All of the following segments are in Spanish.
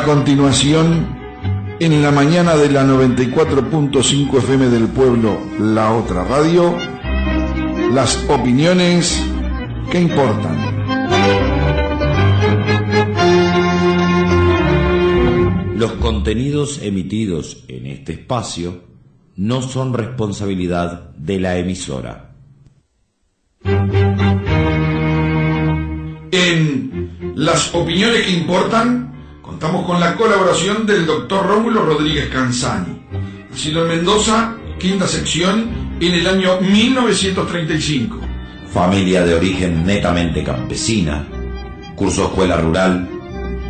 continuación, en la mañana de la 94.5 FM del Pueblo, La Otra Radio, las opiniones que importan. Los contenidos emitidos en este espacio no son responsabilidad de la emisora. En las opiniones que importan, contamos con la colaboración del doctor Rómulo Rodríguez Canzani, nacido en Mendoza, quinta sección, en el año 1935. Familia de origen netamente campesina, cursó escuela rural,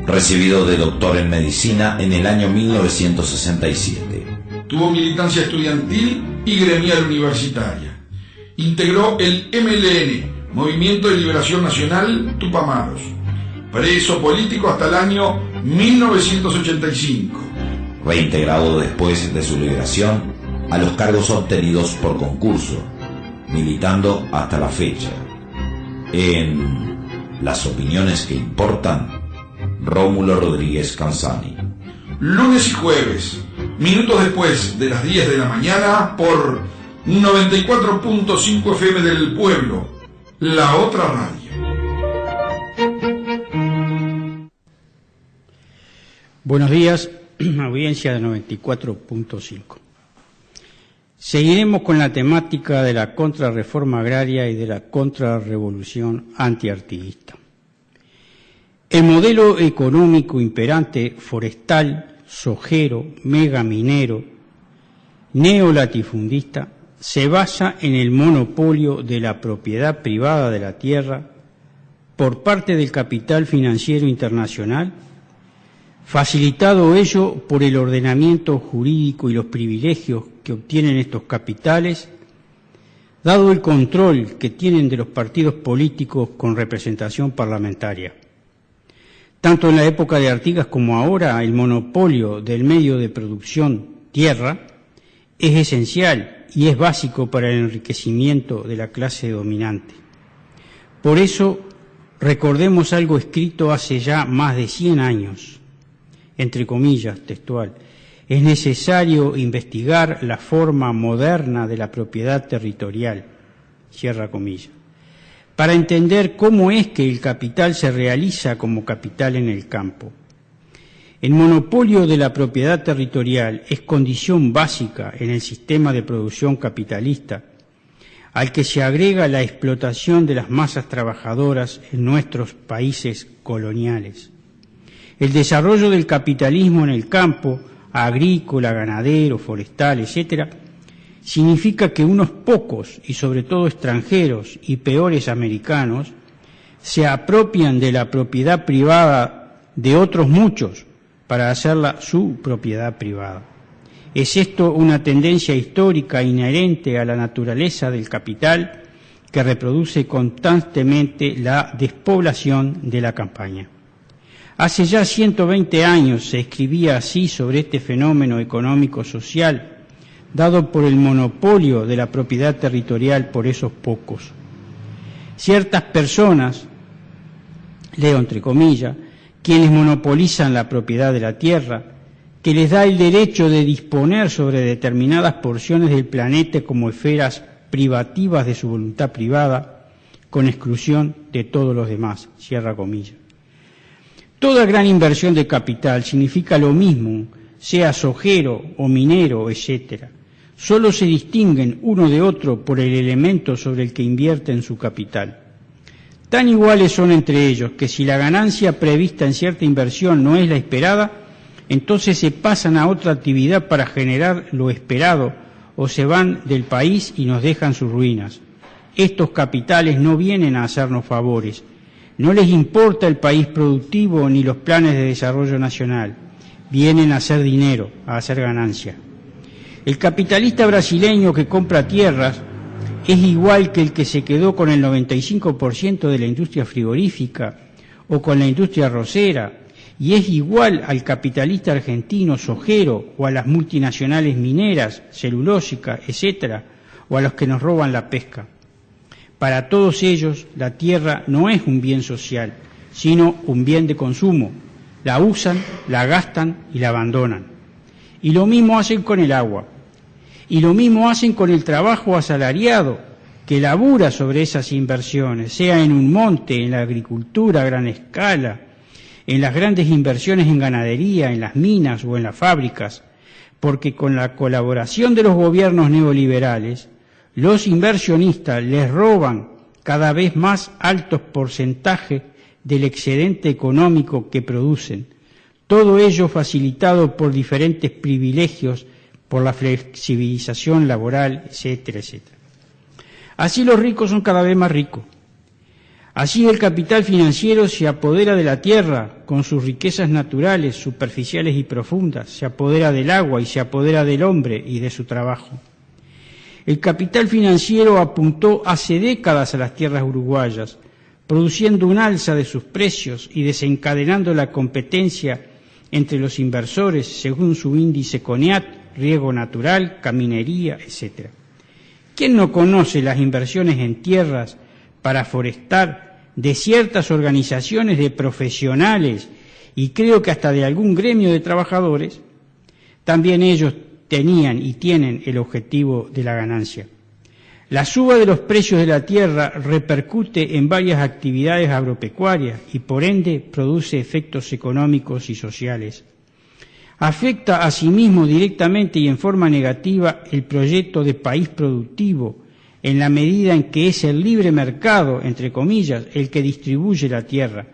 recibido de doctor en medicina en el año 1967. Tuvo militancia estudiantil y gremial universitaria. Integró el MLN, Movimiento de Liberación Nacional Tupamaros. Preso político hasta el año 1985. Reintegrado después de su liberación a los cargos obtenidos por concurso, militando hasta la fecha. En las opiniones que importan, Rómulo Rodríguez Canzani. Lunes y jueves, minutos después de las 10 de la mañana, por 94.5 FM del Pueblo, La Otra Radio. Buenos días, audiencia de 94.5. Seguiremos con la temática de la contrarreforma agraria y de la contrarrevolución antiartiguista. El modelo económico imperante forestal, sojero, megaminero, neolatifundista, se basa en el monopolio de la propiedad privada de la tierra por parte del capital financiero internacional, facilitado ello por el ordenamiento jurídico y los privilegios que obtienen estos capitales, dado el control que tienen de los partidos políticos con representación parlamentaria. Tanto en la época de Artigas como ahora, el monopolio del medio de producción tierra es esencial y es básico para el enriquecimiento de la clase dominante. Por eso, recordemos algo escrito hace ya más de 100 años, entre comillas, textual: es necesario investigar la forma moderna de la propiedad territorial, cierra comillas, para entender cómo es que el capital se realiza como capital en el campo. El monopolio de la propiedad territorial es condición básica en el sistema de producción capitalista, al que se agrega la explotación de las masas trabajadoras en nuestros países coloniales. El desarrollo del capitalismo en el campo, agrícola, ganadero, forestal, etc., significa que unos pocos, y sobre todo extranjeros y peores americanos, se apropian de la propiedad privada de otros muchos para hacerla su propiedad privada. ¿Es esto una tendencia histórica inherente a la naturaleza del capital que reproduce constantemente la despoblación de la campaña? Hace ya 120 años se escribía así sobre este fenómeno económico-social dado por el monopolio de la propiedad territorial por esos pocos. Ciertas personas, leo entre comillas, quienes monopolizan la propiedad de la tierra, que les da el derecho de disponer sobre determinadas porciones del planeta como esferas privativas de su voluntad privada, con exclusión de todos los demás, cierra comillas. Toda gran inversión de capital significa lo mismo, sea sojero o minero, etc. Solo se distinguen uno de otro por el elemento sobre el que invierten su capital. Tan iguales son entre ellos que si la ganancia prevista en cierta inversión no es la esperada, entonces se pasan a otra actividad para generar lo esperado o se van del país y nos dejan sus ruinas. Estos capitales no vienen a hacernos favores, no les importa el país productivo ni los planes de desarrollo nacional, vienen a hacer dinero, a hacer ganancia. El capitalista brasileño que compra tierras es igual que el que se quedó con el 95% de la industria frigorífica o con la industria arrocera, y es igual al capitalista argentino sojero o a las multinacionales mineras, celulósicas, etcétera, o a los que nos roban la pesca. Para todos ellos, la tierra no es un bien social, sino un bien de consumo, la usan, la gastan y la abandonan. Y lo mismo hacen con el agua. Y lo mismo hacen con el trabajo asalariado que labura sobre esas inversiones, sea en un monte, en la agricultura a gran escala, en las grandes inversiones en ganadería, en las minas o en las fábricas, porque con la colaboración de los gobiernos neoliberales, los inversionistas les roban cada vez más altos porcentajes del excedente económico que producen, todo ello facilitado por diferentes privilegios, por la flexibilización laboral, etcétera, etcétera. Así los ricos son cada vez más ricos. Así el capital financiero se apodera de la tierra con sus riquezas naturales, superficiales y profundas, se apodera del agua y se apodera del hombre y de su trabajo. El capital financiero apuntó hace décadas a las tierras uruguayas, produciendo un alza de sus precios y desencadenando la competencia entre los inversores según su índice CONEAT, riego natural, caminería, etc. ¿Quién no conoce las inversiones en tierras para forestar de ciertas organizaciones de profesionales y creo que hasta de algún gremio de trabajadores? También ellos tenían y tienen el objetivo de la ganancia. La suba de los precios de la tierra repercute en varias actividades agropecuarias y por ende produce efectos económicos y sociales. Afecta asimismo directamente y en forma negativa el proyecto de país productivo, en la medida en que es el libre mercado, entre comillas, el que distribuye la tierra,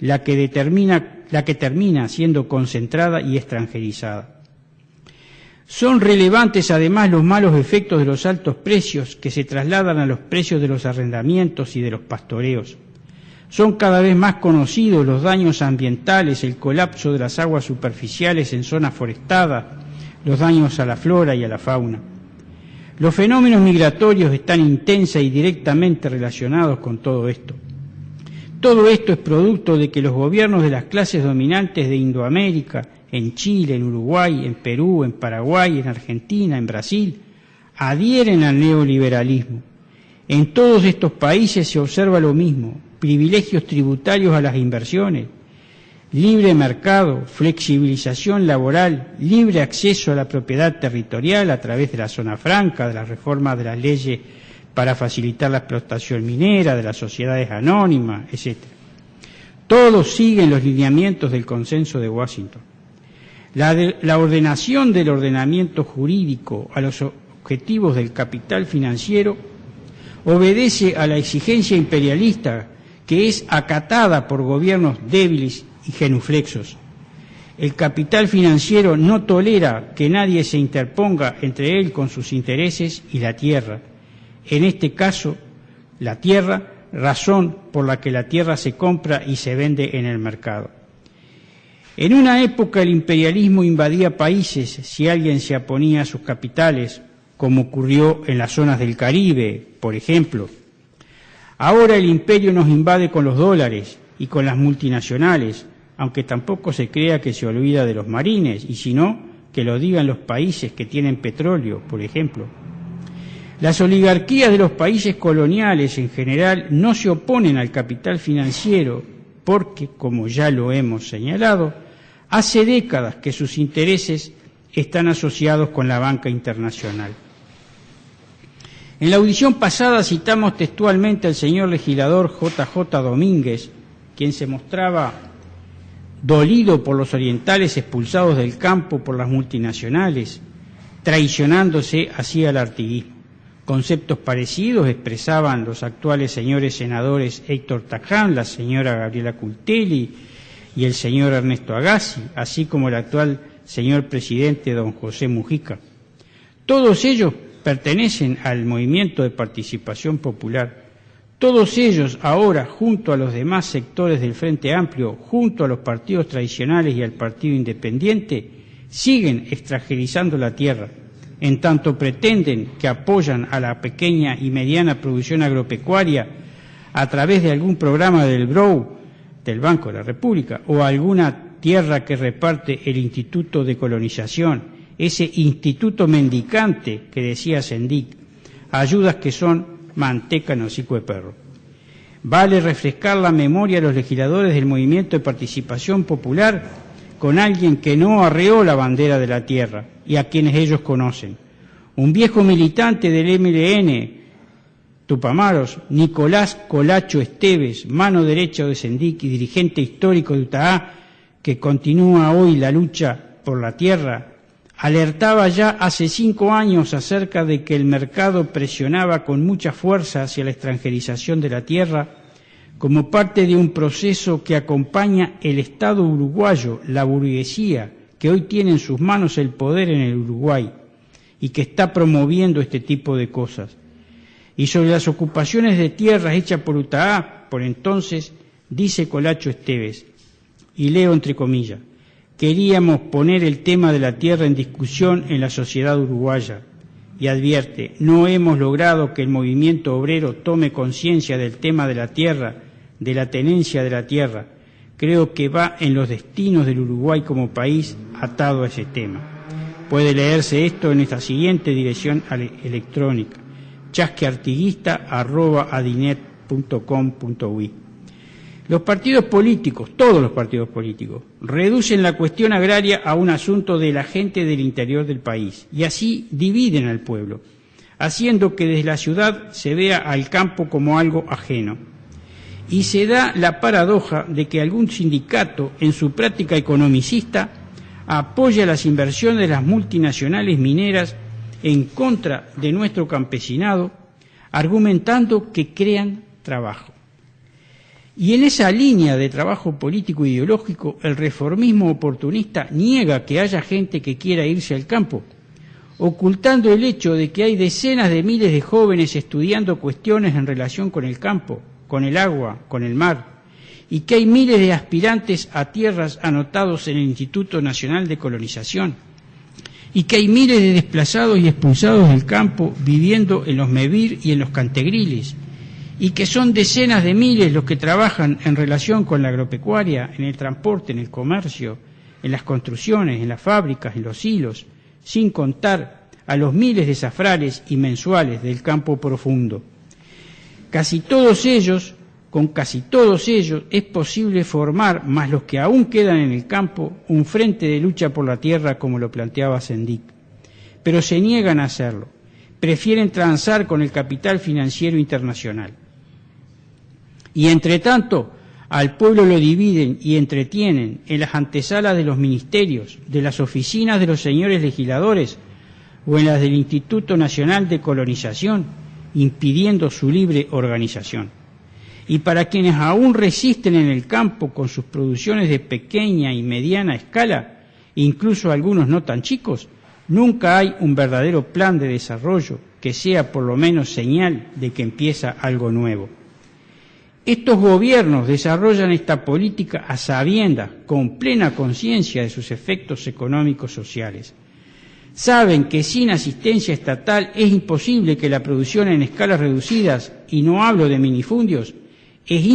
la que termina siendo concentrada y extranjerizada. Son relevantes además los malos efectos de los altos precios que se trasladan a los precios de los arrendamientos y de los pastoreos. Son cada vez más conocidos los daños ambientales, el colapso de las aguas superficiales en zonas forestadas, los daños a la flora y a la fauna. Los fenómenos migratorios están intensa y directamente relacionados con todo esto. Todo esto es producto de que los gobiernos de las clases dominantes de Indoamérica, en Chile, en Uruguay, en Perú, en Paraguay, en Argentina, en Brasil, adhieren al neoliberalismo. En todos estos países se observa lo mismo: privilegios tributarios a las inversiones, libre mercado, flexibilización laboral, libre acceso a la propiedad territorial a través de la zona franca, de las reformas de las leyes para facilitar la explotación minera, de las sociedades anónimas, etc. Todos siguen los lineamientos del Consenso de Washington. La ordenación del ordenamiento jurídico a los objetivos del capital financiero obedece a la exigencia imperialista que es acatada por gobiernos débiles y genuflexos. El capital financiero no tolera que nadie se interponga entre él con sus intereses y la tierra. En este caso, la tierra, razón por la que la tierra se compra y se vende en el mercado. En una época el imperialismo invadía países si alguien se oponía a sus capitales, como ocurrió en las zonas del Caribe, por ejemplo. Ahora el imperio nos invade con los dólares y con las multinacionales, aunque tampoco se crea que se olvida de los marines, y si no, que lo digan los países que tienen petróleo, por ejemplo. Las oligarquías de los países coloniales en general no se oponen al capital financiero porque, como ya lo hemos señalado, hace décadas que sus intereses están asociados con la banca internacional. En la audición pasada citamos textualmente al señor legislador J.J. Domínguez, quien se mostraba dolido por los orientales expulsados del campo por las multinacionales, traicionándose así al artiguismo. Conceptos parecidos expresaban los actuales señores senadores Héctor Taján, la señora Gabriela Cultelli y el señor Ernesto Agassi, así como el actual señor presidente don José Mujica. Todos ellos pertenecen al movimiento de participación popular. Todos ellos ahora, junto a los demás sectores del Frente Amplio, junto a los partidos tradicionales y al Partido Independiente, siguen extranjerizando la tierra, en tanto pretenden que apoyan a la pequeña y mediana producción agropecuaria a través de algún programa del BROU, del Banco de la República, o alguna tierra que reparte el Instituto de Colonización, ese instituto mendicante que decía Sendic, ayudas que son manteca en hocico de perro. Vale refrescar la memoria a los legisladores del movimiento de participación popular con alguien que no arreó la bandera de la tierra y a quienes ellos conocen. Un viejo militante del MLN, Tupamaros, Nicolás Colacho Esteves, mano derecha de Sendic y dirigente histórico de UTAA, que continúa hoy la lucha por la tierra, alertaba ya hace 5 años acerca de que el mercado presionaba con mucha fuerza hacia la extranjerización de la tierra como parte de un proceso que acompaña el Estado uruguayo, la burguesía, que hoy tiene en sus manos el poder en el Uruguay y que está promoviendo este tipo de cosas. Y sobre las ocupaciones de tierras hechas por UTAA, por entonces, dice Colacho Esteves, y leo entre comillas, queríamos poner el tema de la tierra en discusión en la sociedad uruguaya. Y advierte, no hemos logrado que el movimiento obrero tome conciencia del tema de la tierra, de la tenencia de la tierra. Creo que va en los destinos del Uruguay como país atado a ese tema. Puede leerse esto en esta siguiente dirección electrónica, chasqueartiguista@adinet.com.uy. Los partidos políticos, todos los partidos políticos, reducen la cuestión agraria a un asunto de la gente del interior del país y así dividen al pueblo, haciendo que desde la ciudad se vea al campo como algo ajeno. Y se da la paradoja de que algún sindicato, en su práctica economicista, apoya las inversiones de las multinacionales mineras en contra de nuestro campesinado, argumentando que crean trabajo. Y en esa línea de trabajo político e ideológico, el reformismo oportunista niega que haya gente que quiera irse al campo, ocultando el hecho de que hay decenas de miles de jóvenes estudiando cuestiones en relación con el campo, con el agua, con el mar, y que hay miles de aspirantes a tierras anotados en el Instituto Nacional de Colonización, y que hay miles de desplazados y expulsados del campo viviendo en los MEVIR y en los cantegriles, y que son decenas de miles los que trabajan en relación con la agropecuaria, en el transporte, en el comercio, en las construcciones, en las fábricas, en los hilos, sin contar a los miles de zafrales y mensuales del campo profundo. Con casi todos ellos es posible formar, más los que aún quedan en el campo, un frente de lucha por la tierra como lo planteaba Sendic. Pero se niegan a hacerlo, prefieren transar con el capital financiero internacional. Y entre tanto, al pueblo lo dividen y entretienen en las antesalas de los ministerios, de las oficinas de los señores legisladores o en las del Instituto Nacional de Colonización, impidiendo su libre organización. Y para quienes aún resisten en el campo con sus producciones de pequeña y mediana escala, incluso algunos no tan chicos, nunca hay un verdadero plan de desarrollo que sea por lo menos señal de que empieza algo nuevo. Estos gobiernos desarrollan esta política a sabiendas, con plena conciencia de sus efectos económicos sociales. Saben que sin asistencia estatal es imposible que la producción en escalas reducidas, y no hablo de minifundios, es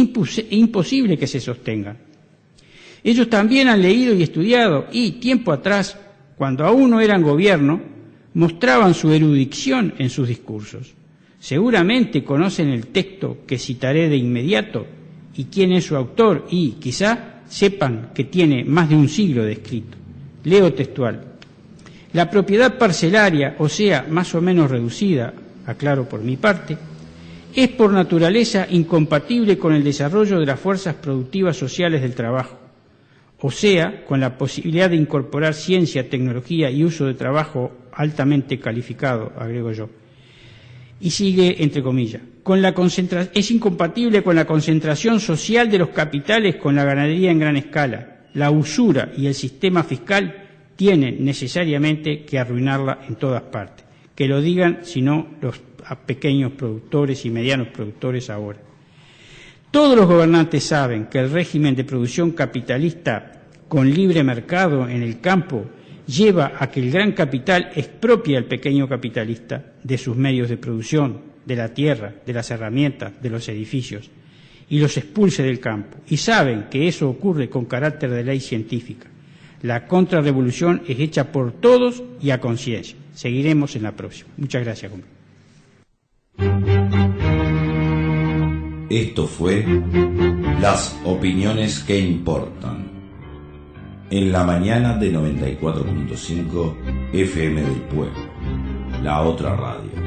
imposible que se sostengan. Ellos también han leído y estudiado y, tiempo atrás, cuando aún no eran gobierno, mostraban su erudición en sus discursos. Seguramente conocen el texto que citaré de inmediato y quién es su autor y, quizá, sepan que tiene más de un siglo de escrito. Leo textual. La propiedad parcelaria, o sea, más o menos reducida, aclaro por mi parte, es por naturaleza incompatible con el desarrollo de las fuerzas productivas sociales del trabajo, o sea, con la posibilidad de incorporar ciencia, tecnología y uso de trabajo altamente calificado, agrego yo. Y sigue entre comillas, es incompatible con la concentración social de los capitales con la ganadería en gran escala. La usura y el sistema fiscal tienen necesariamente que arruinarla en todas partes. Que lo digan, si no, los pequeños productores y medianos productores ahora. Todos los gobernantes saben que el régimen de producción capitalista con libre mercado en el campo lleva a que el gran capital expropie al pequeño capitalista de sus medios de producción, de la tierra, de las herramientas, de los edificios, y los expulse del campo. Y saben que eso ocurre con carácter de ley científica. La contrarrevolución es hecha por todos y a conciencia. Seguiremos en la próxima. Muchas gracias, compañero. Esto fue Las opiniones que importan, en la mañana de 94.5 FM del Pueblo, la otra radio.